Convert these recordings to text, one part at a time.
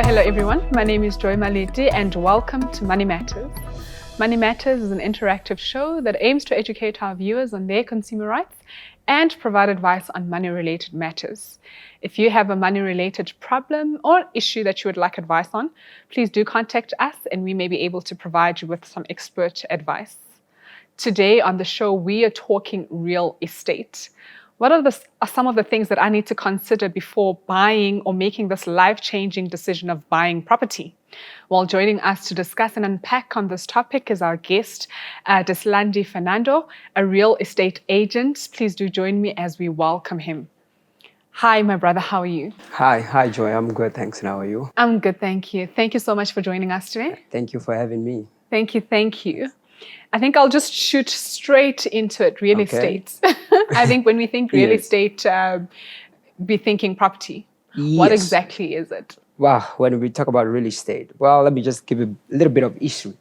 Hello everyone. My name is Joy Malete and welcome to Money Matters. Money Matters is an interactive show that aims to educate our viewers on their consumer rights and provide advice on money-related matters. If you have a money-related problem or issue that you would like advice on, please do contact us and we may be able to provide you with some expert advice. Today on the show, we are talking real estate. What are some of the things that I need to consider before buying or making this life-changing decision of buying property? Well, joining us to discuss and unpack on this topic is our guest, Deslandi Fernando, a real estate agent. Please do join me as we welcome him. Hi, my brother. How are you? Hi, Joy. I'm good, thanks. And how are you? I'm good, thank you. Thank you so much for joining us today. Thank you for having me. Thank you. I think I'll just shoot straight into it, real estate. I think when we think real estate, be thinking property. Yes. What exactly is it? Wow, when we talk about real estate, well, let me just give a little bit of history.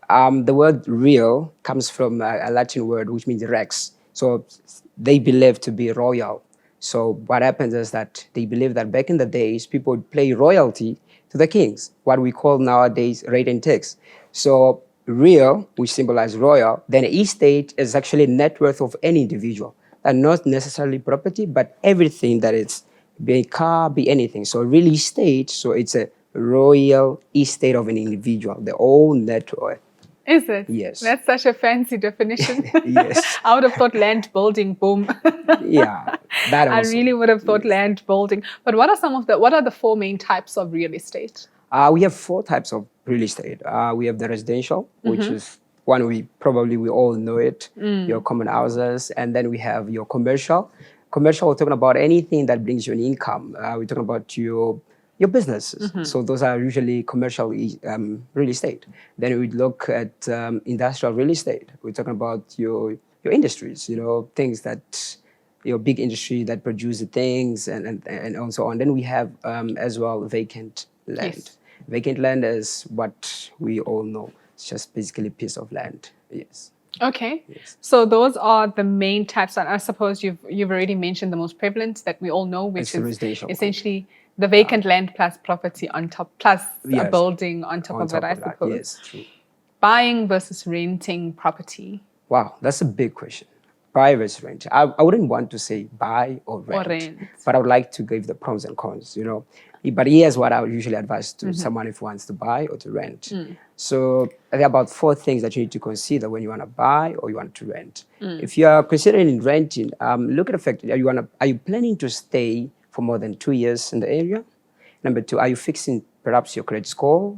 The word real comes from a Latin word which means rex. So they believe to be royal. So what happens is that they believe that back in the days, people would pay royalty to the kings, what we call nowadays rate and tax. So real, which symbolizes royal, then estate is actually net worth of any individual. And not necessarily property, but everything that is, be a car, be anything. So real estate, so it's a royal estate of an individual, the whole net worth. Is it? Yes. That's such a fancy definition. Yes. I would have thought land building, boom. Yeah, that also. I really would have thought land building. But what are the four main types of real estate? We have four types of real estate. We have the residential, which is one we all know it, your common houses. And then we have your commercial. Commercial, we're talking about anything that brings you an income. We're talking about your businesses. So those are usually commercial real estate. Then we look at industrial real estate. We're talking about your industries, things that, your big industry that produce the things and so on. Then we have as well vacant land. Yes. Vacant land is what we all know. It's just basically a piece of land. Yes. Okay. Yes. So those are the main types. And I suppose you've already mentioned the most prevalent that we all know, which is essentially the vacant land plus property on top, plus a building on top of it, I suppose. Yes, true. Buying versus renting property. Wow, that's a big question. Buy versus rent. I wouldn't want to say buy or rent. But I would like to give the pros and cons, But here's what I would usually advise to someone if wants to buy or to rent. So there are about four things that you need to consider when you want to buy or you want to rent. If you are considering renting, look at the fact, are you planning to stay for more than 2 years in the area? Number two, are you fixing perhaps your credit score?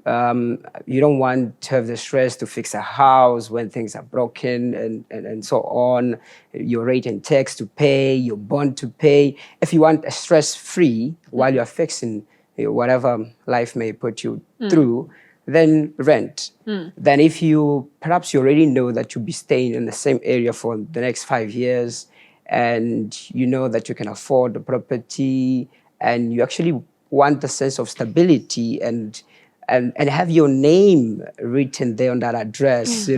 You don't want to have the stress to fix a house when things are broken and so on, your rate and tax to pay, your bond to pay. If you want a stress-free while you're fixing whatever life may put you through, then rent. Then if perhaps you already know that you'll be staying in the same area for the next 5 years and you know that you can afford the property and you actually want a sense of stability and have your name written there on that address,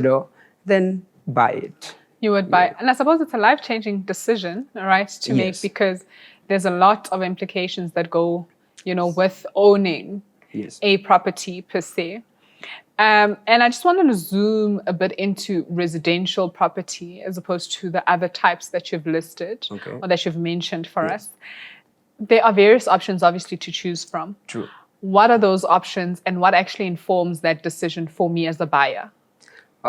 then buy it. You would buy it. And I suppose it's a life-changing decision, right, to make, because there's a lot of implications that go, with owning a property per se. And I just wanted to zoom a bit into residential property as opposed to the other types that you've listed or that you've mentioned for us. There are various options, obviously, to choose from. True. What are those options and what actually informs that decision for me as a buyer?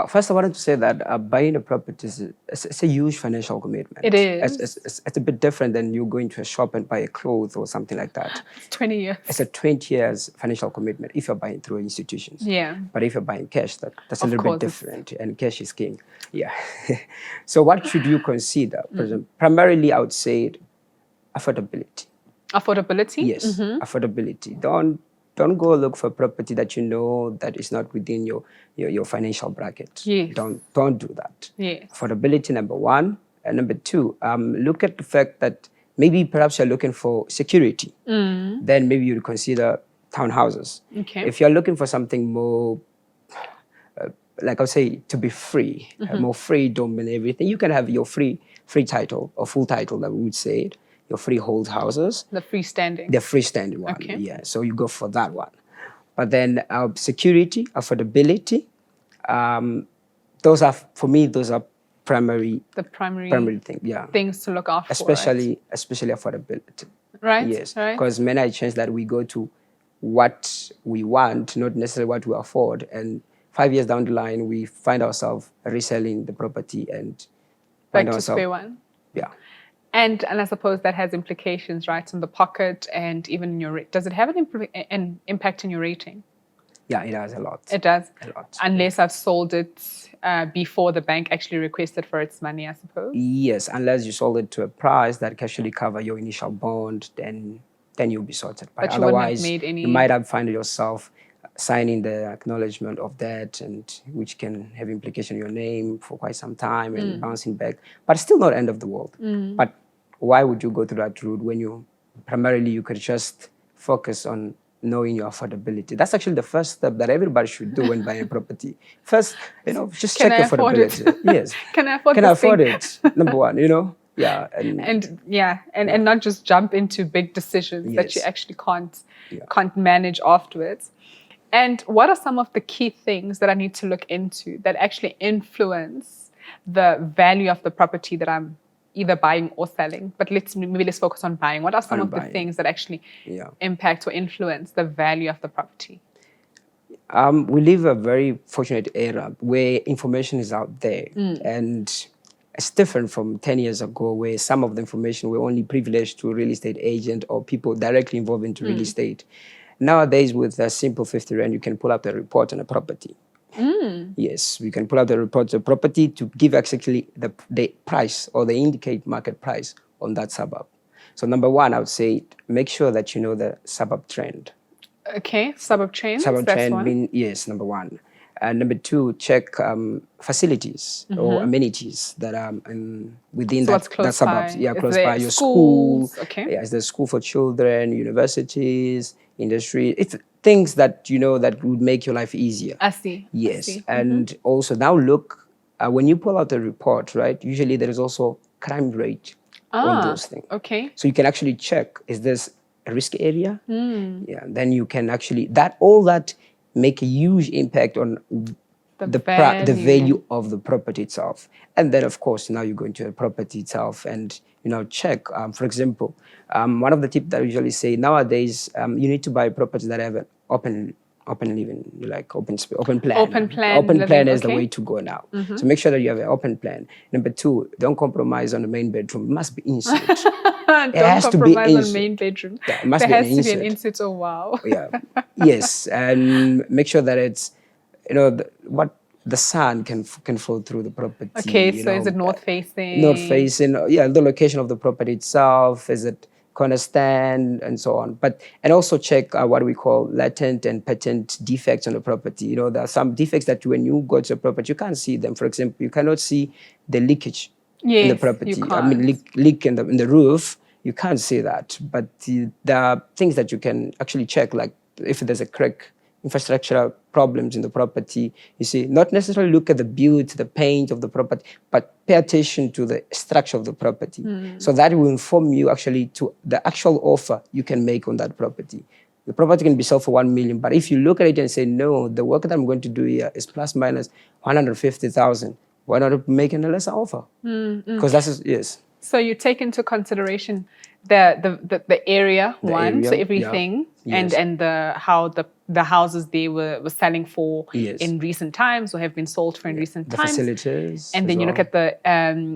First, I wanted to say that buying a property is a huge financial commitment. It is. It's a bit different than you going to a shop and buy a clothes or something like that. It's 20 years. It's a 20 years financial commitment if you're buying through institutions. Yeah. But if you're buying cash, that's a little bit different, and cash is king. Yeah. So what should you consider? Primarily, I would say affordability. Affordability? Yes, affordability. Don't go look for property that you know that is not within your financial bracket. Yes. Don't do that. Yes. Affordability, number one. And number two, look at the fact that maybe perhaps you're looking for security. Then maybe you'd consider townhouses. Okay. If you're looking for something more, like I'll say, to be free, more freedom and everything, you can have your free title or full title that we would say it. your freehold houses. The freestanding. The freestanding one, Okay. yeah. So you go for that one. But then security, affordability, those are, for me, those are primary thing, yeah. Things to look out for, especially affordability. Right. Yes, right. because many chance that we go to what we want, not necessarily what we afford, and 5 years down the line, we find ourselves reselling the property and back to square one. Yeah. And I suppose that has implications, right, in the pocket and even in your. Does it have an impact in your rating? Yeah, it has a lot. It does. A lot. Unless I've sold it before the bank actually requested for its money, I suppose. Yes, unless you sold it to a price that can actually cover your initial bond, then you'll be sorted. But otherwise, you might have found yourself signing the acknowledgement of debt, and which can have implication on your name for quite some time and bouncing back. But still not end of the world. But why would you go through that route when you could just focus on knowing your affordability? That's actually the first step that everybody should do when buying a property. First, just check your affordability. Yes. Can I afford Can I afford it? Number one, Yeah. And not just jump into big decisions that you actually can't manage afterwards. And what are some of the key things that I need to look into that actually influence the value of the property that I'm either buying or selling? But let's focus on buying. What are some of the things that actually impact or influence the value of the property? We live a very fortunate era where information is out there, and it's different from 10 years ago, where some of the information were only privileged to real estate agent or people directly involved into real estate. Nowadays, with a simple 50 Rand, you can pull up the report on a property. Yes, we can pull out the report of property to give exactly the price or the indicate market price on that suburb. So number one, I would say make sure that you know the suburb trend. Okay, suburb trend. Suburb trend, yes, number one. And number two, check facilities or amenities that are within that suburb. Yeah, close by your school. Okay. Yeah, is there school for children, universities, industry? It's things that that would make your life easier. I see. Yes, I see. And also now look, when you pull out the report, right? Usually there is also crime rate on those things. Okay. So you can actually check: is this a risk area? Yeah. Then you can actually all that make a huge impact on the value of the property itself. And then, of course, now you go into the property itself and check. For example, one of the tips that I usually say nowadays, you need to buy properties that have an open living, like open plan. Open plan. Open plan is the way to go now. So make sure that you have an open plan. Number two, don't compromise on the main bedroom. It must be inside. Don't compromise on the main bedroom. Yeah, it must there be has to be an insert. Oh, wow. Yeah. Yes, and make sure that it's, what the sun can flow through the property. Okay, so is it north facing? North facing, yeah. The location of the property itself, is it corner stand, and so on. And also check what we call latent and patent defects on the property. There are some defects that when you go to a property, you can't see them. For example, you cannot see the leakage in the property. You can't. I mean, leak in the roof. You can't see that, but there are things that you can actually check, like if there's a crack, infrastructural problems in the property. You see, not necessarily look at the build, the paint of the property, but pay attention to the structure of the property. So that will inform you actually to the actual offer you can make on that property. The property can be sold for 1 million, but if you look at it and say, no, the work that I'm going to do here is plus minus 150,000, why not make a lesser offer? Because that's yes. So you take into consideration the area, so everything, yes. and how the houses they were selling for in recent times or have been sold for in recent times. The facilities. And then you look at the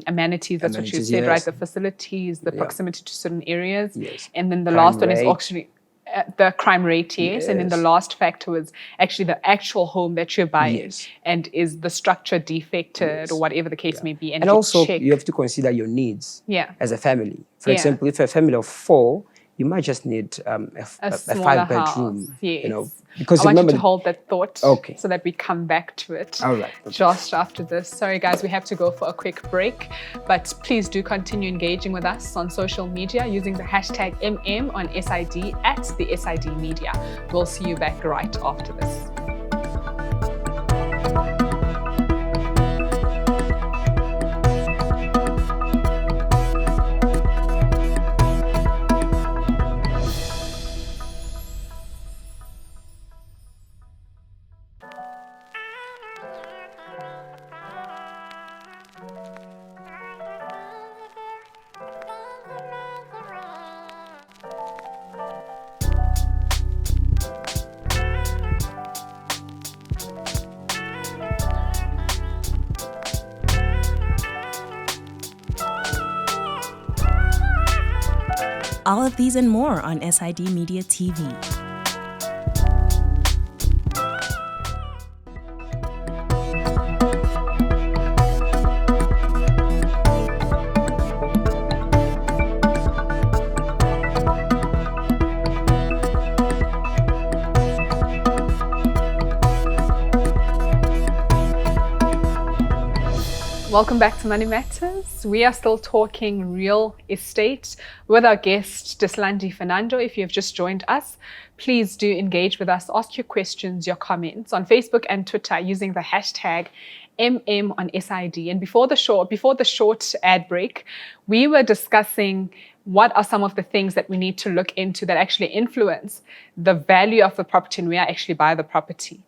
amenities, that's what you said, right? The facilities, the proximity to certain areas. Yes. And then the last one is actually the crime rate, yes. And then the last factor was actually the actual home that you're buying. And is the structure defected or whatever the case may be. And also, you have to consider your needs as a family. For example, if a family of 4, you might just need a 5-bedroom. Yes. Because I want you to hold that thought so that we come back to it all right. just after this. Sorry, guys, we have to go for a quick break. But please do continue engaging with us on social media using the hashtag MM on SID at the SID Media. We'll see you back right after this. All of these and more on SID Media TV. Welcome back to Money Matters. We are still talking real estate with our guest, Deslandi Fernando. If you have just joined us, please do engage with us. Ask your questions, your comments on Facebook and Twitter using the hashtag MM on SID. And before the short ad break, we were discussing what are some of the things that we need to look into that actually influence the value of the property and where I actually buy the property.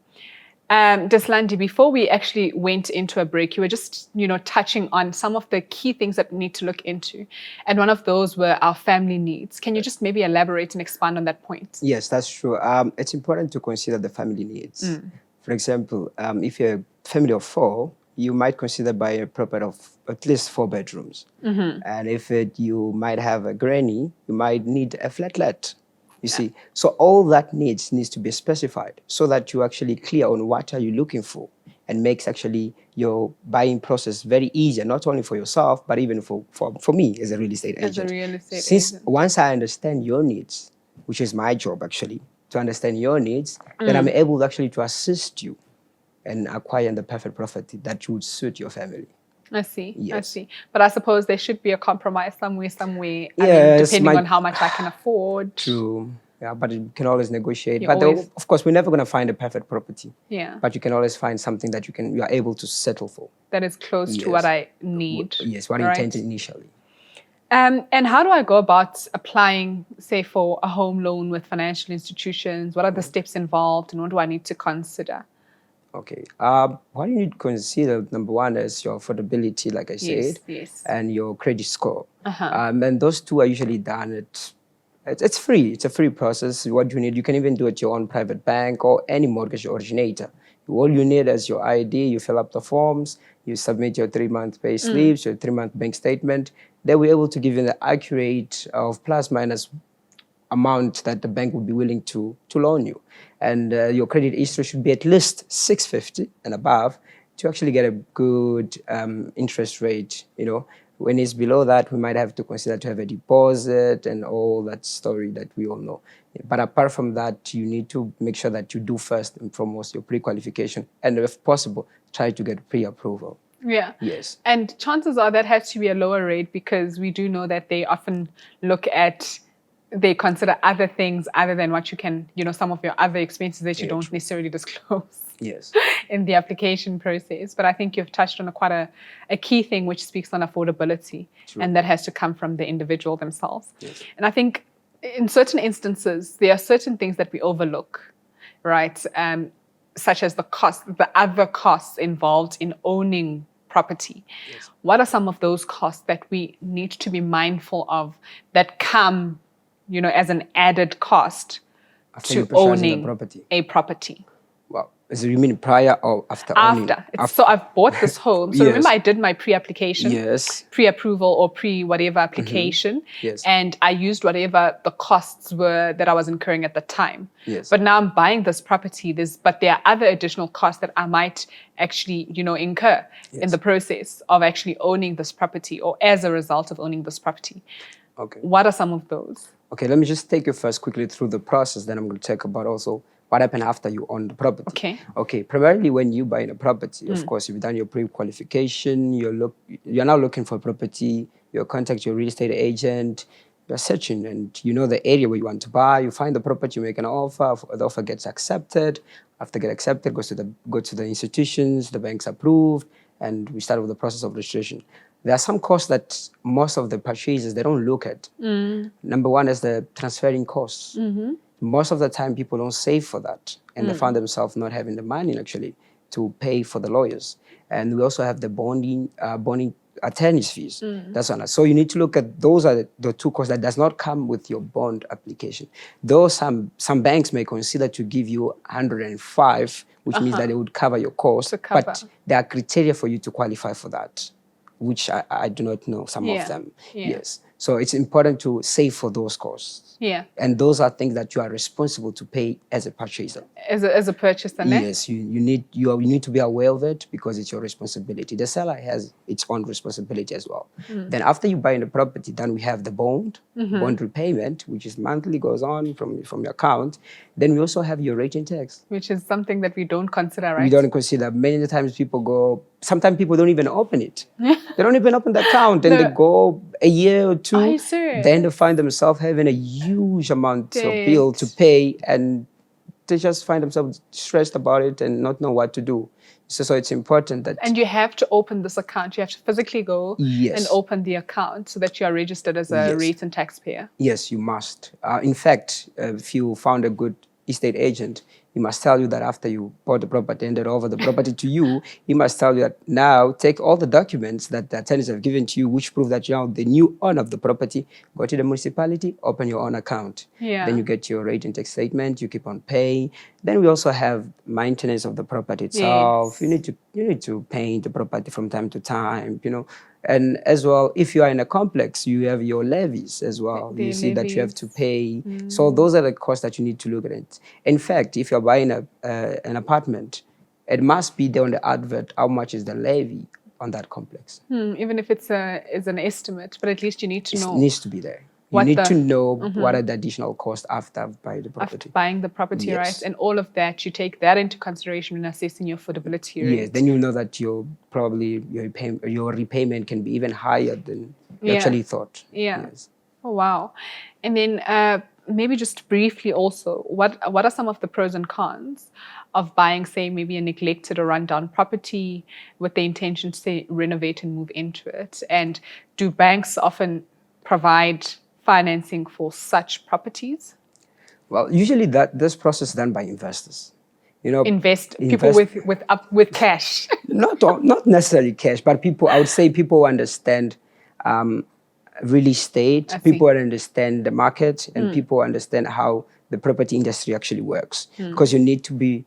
Deslandi, before we actually went into a break, you were just, touching on some of the key things that we need to look into. And one of those were our family needs. Can you just maybe elaborate and expand on that point? Yes, that's true. It's important to consider the family needs. For example, if you're a family of 4, you might consider buying a property of at least 4 bedrooms. And if you might have a granny, you might need a flatlet. You see, so all that needs to be specified so that you're actually clear on what are you looking for, and makes actually your buying process very easier, not only for yourself, but even for me as a real estate agent. Since once I understand your needs, which is my job actually, to understand your needs, then I'm able actually to assist you in acquiring the perfect property that would suit your family. I see. Yes. I see. But I suppose there should be a compromise somewhere. Yes, depending on how much I can afford. True. Yeah, but you can always negotiate. Of course, we're never going to find a perfect property. Yeah. But you can always find something that you are able to settle for. That is close to what I need. Yes, what you intended initially. And how do I go about applying, say, for a home loan with financial institutions? What are the steps involved, and what do I need to consider? Okay. What you need to consider, number one, is your affordability, like I said, and your credit score. And those two are usually done it's free. It's a free process. What you need, you can even do it at your own private bank or any mortgage originator. All you need is your ID. You fill up the forms. You submit your 3-month pay slips, your 3-month bank statement. They will be able to give you the accurate of plus minus amount that the bank will be willing to loan you. And your credit history should be at least 650 and above to actually get a good interest rate. When it's below that, we might have to consider to have a deposit and all that story that we all know. But apart from that, you need to make sure that you do first and foremost your pre-qualification, and if possible, try to get pre-approval. Yeah. Yes. And chances are that has to be a lower rate, because we do know that they often they consider other things other than what you can, some of your other expenses that you don't necessarily disclose. Yes. In the application process. But I think you've touched on quite a key thing, which speaks on affordability. True. And that has to come from the individual themselves. Yes. And I think in certain instances, there are certain things that we overlook, right? Such as the other costs involved in owning property. Yes. What are some of those costs that we need to be mindful of that come, as an added cost to owning a property? Wow. So you mean prior or after owning? After. So I've bought this home. So remember, I did my pre-application, pre-approval or pre-whatever application. Yes. And I used whatever the costs were that I was incurring at the time. Yes. But now I'm buying this property, but there are other additional costs that I might actually, incur in the process of actually owning this property, or as a result of owning this property. Okay. What are some of those? Okay, let me just take you first quickly through the process. Then I'm going to talk about also what happened after you own the property. Okay. Primarily, when you buy a property, of course, you've done your pre-qualification. You're now looking for a property. You contact your real estate agent. You're searching, and you know the area where you want to buy. You find the property. You make an offer. The offer gets accepted. After get accepted, go to the institutions. The bank's approved, and we start with the process of registration. There are some costs that most of the purchasers they don't look at. Number one is the transferring costs. Most of the time, people don't save for that, and they find themselves not having the money actually to pay for the lawyers. And we also have the bonding attorney's fees. That's one. So you need to look at those are the two costs that does not come with your bond application. Though some banks may consider to give you 105, which means that they would cover your cost, but there are criteria for you to qualify for that, which I do not know some of them. Yes. So it's important to save for those costs. Yeah. And those are things that you are responsible to pay as a purchaser. As a purchaser, ne? Yes, you need to be aware of it because it's your responsibility. The seller has its own responsibility as well. Then after you buy the property, then we have the bond repayment, which is monthly, goes on from your account. Then we also have your rate and tax, which is something that we don't consider, right? We don't consider. Many times sometimes people don't even open it. They don't even open the account, and they go a year or two. Are you serious? Then they find themselves having a huge amount of bill to pay, and they just find themselves stressed about it and not know what to do. So it's important that... And you have to open this account. You have to physically go and open the account so that you are registered as a rate and taxpayer. Yes, you must. In fact, if you found a good estate agent, he must tell you that after you bought the property, handed over the property to you, he must tell you that now take all the documents that the tenants have given to you, which prove that you're the new owner of the property, go to the municipality, open your own account. Yeah. Then you get your rate and tax statement, you keep on paying. Then we also have maintenance of the property itself. Yes. You need to paint the property from time to time, And as well, if you are in a complex, you have your levies as well. You see that you have to pay. So those are the costs that you need to look at. In fact, if you're buying an apartment, it must be there on the advert how much is the levy on that complex. Even if it's an estimate, but at least you need to know. It needs to be there. You need to know what are the additional costs after buying the property. After buying the property, right? And all of that, you take that into consideration when assessing your affordability rate. Yes, then you know that your repayment can be even higher than you actually thought. Yeah. Yes. Oh, wow. And then maybe just briefly also, what are some of the pros and cons of buying, say, maybe a neglected or rundown property with the intention to, say, renovate and move into it? And do banks often provide financing for such properties? Well, usually this process is done by investors. People with cash. not necessarily cash, but I would say people who understand real estate, people who understand the market, and people who understand how the property industry actually works. Because you need to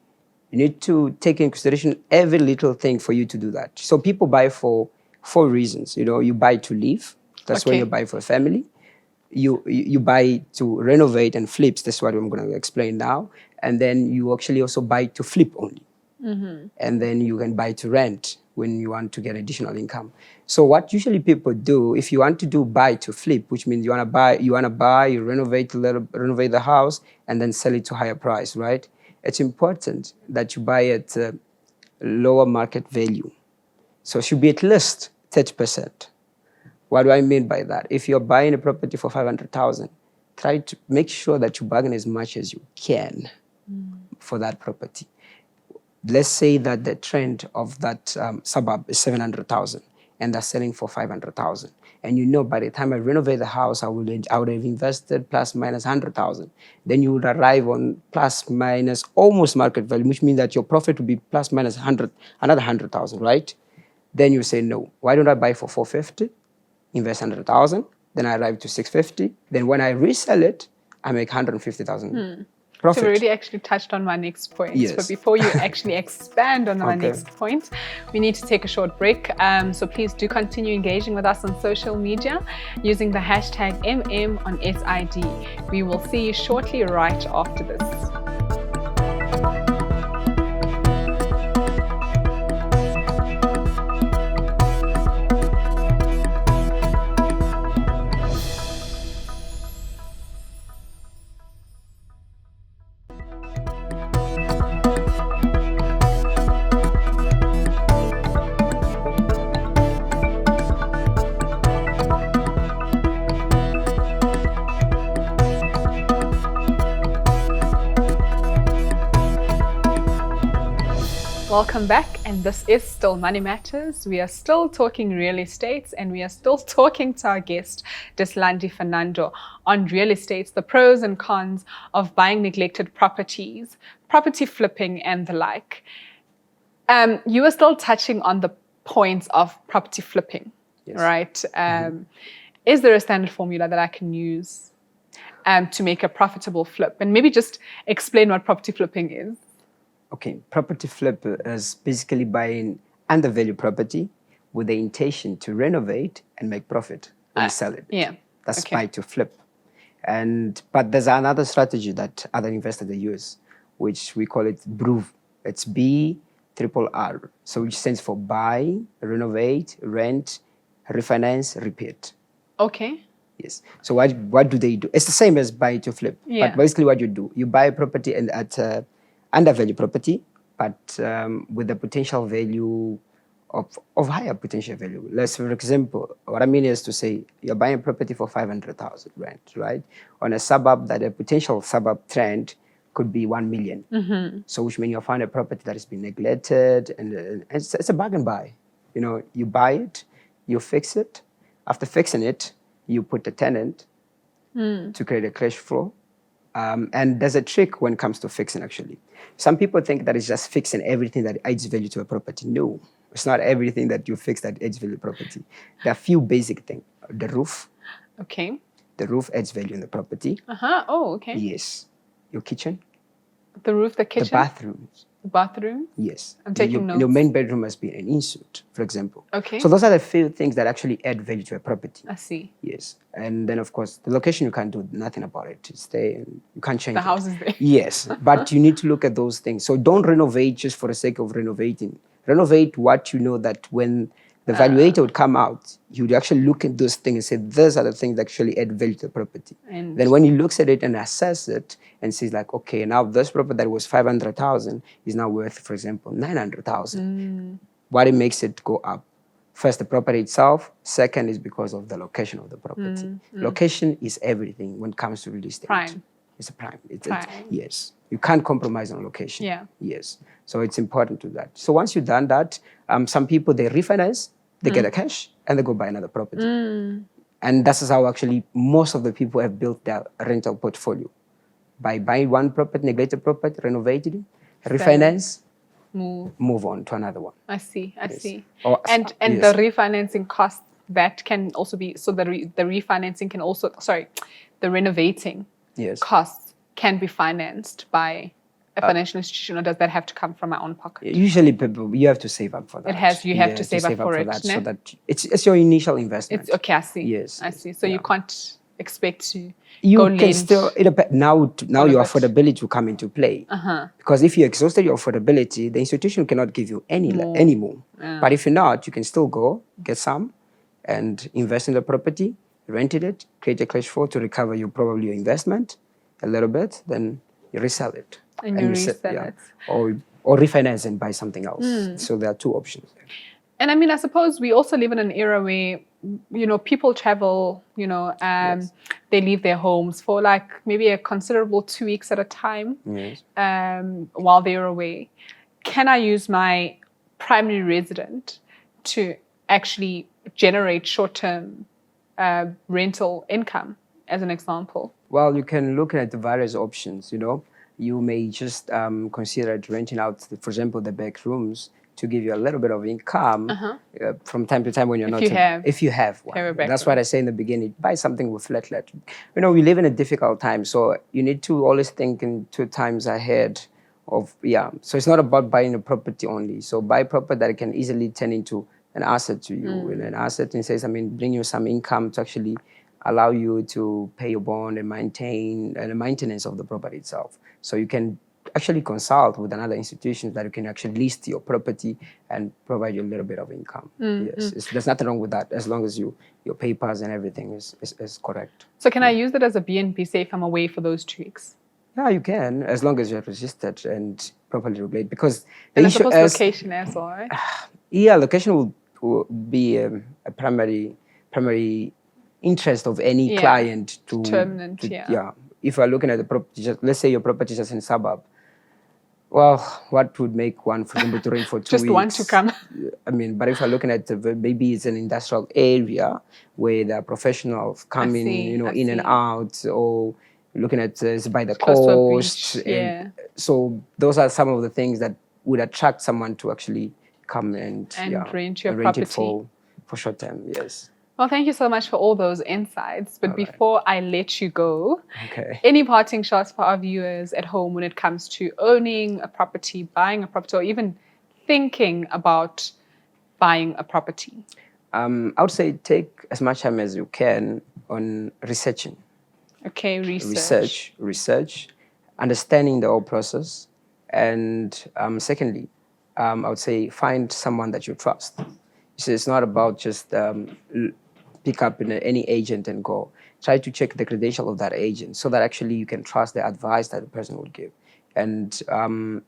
take into consideration every little thing for you to do that. So people buy for 4 reasons. You buy to live. That's when you buy for a family. You buy to renovate and flip. That's what I'm going to explain now. And then you actually also buy to flip only. And then you can buy to rent when you want to get additional income. So what usually people do, if you want to do buy to flip, which means you want to renovate the house and then sell it to higher price, right? It's important that you buy at lower market value. So it should be at least 30%. What do I mean by that? If you're buying a property for 500,000, try to make sure that you bargain as much as you can for that property. Let's say that the trend of that suburb is 700,000 and they're selling for 500,000. And by the time I renovate the house, I would have invested plus minus 100,000. Then you would arrive on plus minus almost market value, which means that your profit would be plus minus another 100,000, right? Then you say, no, why don't I buy for 450? Invest 100,000, then I arrive to 650. Then when I resell it, I make 150,000 profit. So we already actually touched on my next point. Yes. But before you actually expand on my next point, we need to take a short break. So please do continue engaging with us on social media using the hashtag #MM on SID. We will see you shortly right after this. Welcome back, and this is still Money Matters. We are still talking real estate, and we are still talking to our guest, Deslandi Fernando, on real estate, the pros and cons of buying neglected properties, property flipping, and the like. You were still touching on the points of property flipping, right? Is there a standard formula that I can use to make a profitable flip? And maybe just explain what property flipping is. Okay, property flip is basically buying undervalued property with the intention to renovate and make profit and sell it. Yeah. That's Okay. buy to flip. But there's another strategy that other investors they use, which we call it BRRRR. It's BRRR. So which stands for buy, renovate, rent, refinance, repeat. Okay. Yes. So what do they do? It's the same as buy to flip. Yeah. But basically what you do, you buy a property and at undervalued property, but with the potential value of higher potential value. Let's, for example, what I mean is to say you're buying a property for 500,000 rent, right? On a suburb that a potential suburb trend could be 1 million. Mm-hmm. So which means you find a property that has been neglected and it's a bargain buy. You know, you buy it, you fix it. After fixing it, you put a tenant to create a cash flow. And there's a trick when it comes to fixing, actually. Some people think that it's just fixing everything that adds value to a property. No, it's not everything that you fix that adds value to property. There are a few basic things. The roof. Okay. The roof adds value in the property. Uh-huh. Oh, okay. Yes. Your kitchen. The roof, the kitchen. The bathrooms. The bathroom. Yes. I'm taking notes. Your main bedroom must be an insert, for example. Okay. So those are the few things that actually add value to a property. I see. Yes. And then, of course, the location, you can't do nothing about it. It's there and you can't change The it. house is there. Yes. But you need to look at those things. So don't renovate just for the sake of renovating. Renovate what you know that when the valuator would come out, you would actually look at those things and say, those are the things that actually add value to the property. And then when he looks at it and assess it and says like, okay, now this property that was 500,000 is now worth, for example, 900,000. What it makes it go up? First, the property itself. Second is because of the location of the property. Location is everything when it comes to real estate. Prime. It's a prime. Prime. Yes. You can't compromise on location. Yeah. Yes. So it's important to that. So once you've done that, some people, they refinance, they get a cash, and they go buy another property. And that's how actually most of the people have built their rental portfolio. By buying one property, neglected property, renovated it, refinance, move on to another one. I see. I see. Or- And yes. the refinancing cost, that can also be, so the refinancing can also, sorry, the renovating Yes. costs can be financed by a financial institution, or does that have to come from my own pocket? Usually, people, you have to save up for that. You have to save up for it, that, no? so that it's your initial investment. It's okay, I see. Yes. I see. So you can't expect to You go can lend. still now all your of it. affordability will come into play. Because if you exhausted your affordability, the institution cannot give you any more. But if you're not, you can still go get some and invest in the property, rented it, create a cash flow to recover your investment a little bit, then you resell it. And you resell yeah. it. Or refinance and buy something else. So there are two options there. And I mean, I suppose we also live in an era where, people travel, Yes. they leave their homes for like maybe a considerable 2 weeks at a time Yes. while they're away. Can I use my primary resident to actually generate short-term rental income, as an example? Well, you can look at the various options, You may just consider renting out, for example, the back rooms to give you a little bit of income from time to time when you're not... If you have one. That's what I say in the beginning. Buy something with let. We live in a difficult time, so you need to always think in 2 times ahead of... So it's not about buying a property only. So buy property that can easily turn into an asset to you. And an asset, in sense, bring you some income to actually allow you to pay your bond and maintain the maintenance of the property itself. So you can actually consult with another institution that you can actually list your property and provide you a little bit of income. Yes, there's nothing wrong with that as long as your papers and everything is correct. So can I use it as a B&B, say if I'm away for those 2 weeks? Yeah, you can, as long as you're registered and properly regulated. Because and I suppose location as well, right? Yeah, location will be a primary interest of any client to... Determinant, Yeah. If you're looking at the property, let's say your property is just in suburb. Well, what would make one, for example, to rent for 2 weeks? Just one to come. But if you're looking at maybe it's an industrial area where there are professionals coming, in and out, or looking at by the coast. So those are some of the things that would attract someone to actually come and rent your rent property it for short term. Yes. Well, thank you so much for all those insights. But before I let you go, okay, any parting shots for our viewers at home when it comes to owning a property, buying a property, or even thinking about buying a property? I would say take as much time as you can on researching. Okay, research, understanding the whole process, and secondly, I would say find someone that you trust. So it's not about just pick up in any agent and go. Try to check the credential of that agent so that actually you can trust the advice that the person would give. And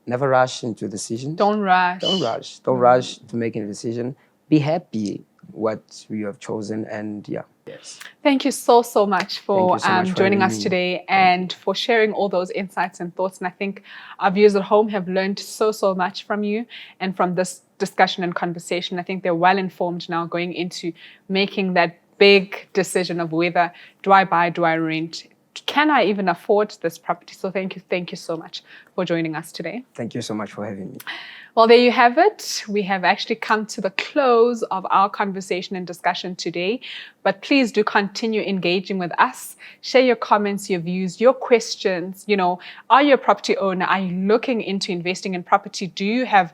never rush into decisions. Don't rush. Don't rush to making a decision. Be happy what you have chosen, and yeah. Yes. Thank you so much for joining us me. today and for sharing all those insights and thoughts. And I think our viewers at home have learned so much from you and from this discussion and conversation. I think they're well informed now going into making that big decision of whether do I buy, do I rent, can I even afford this property? So thank you so much for joining us today. Thank you so much for having me. Well, there you have it. We have actually come to the close of our conversation and discussion today. But please do continue engaging with us. Share your comments, your views, your questions. You know, are you a property owner? Are you looking into investing in property? Do you have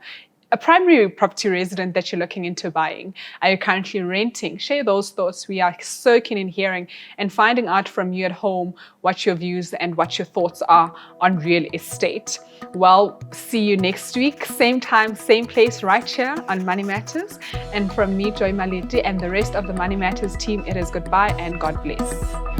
a primary property resident that you're looking into buying? Are you currently renting? Share those thoughts. We are so keen in hearing and finding out from you at home what your views and what your thoughts are on real estate. Well, see you next week, same time, same place, right here on Money Matters. And from me, Joy Malete, and the rest of the Money Matters team, it is goodbye and God bless.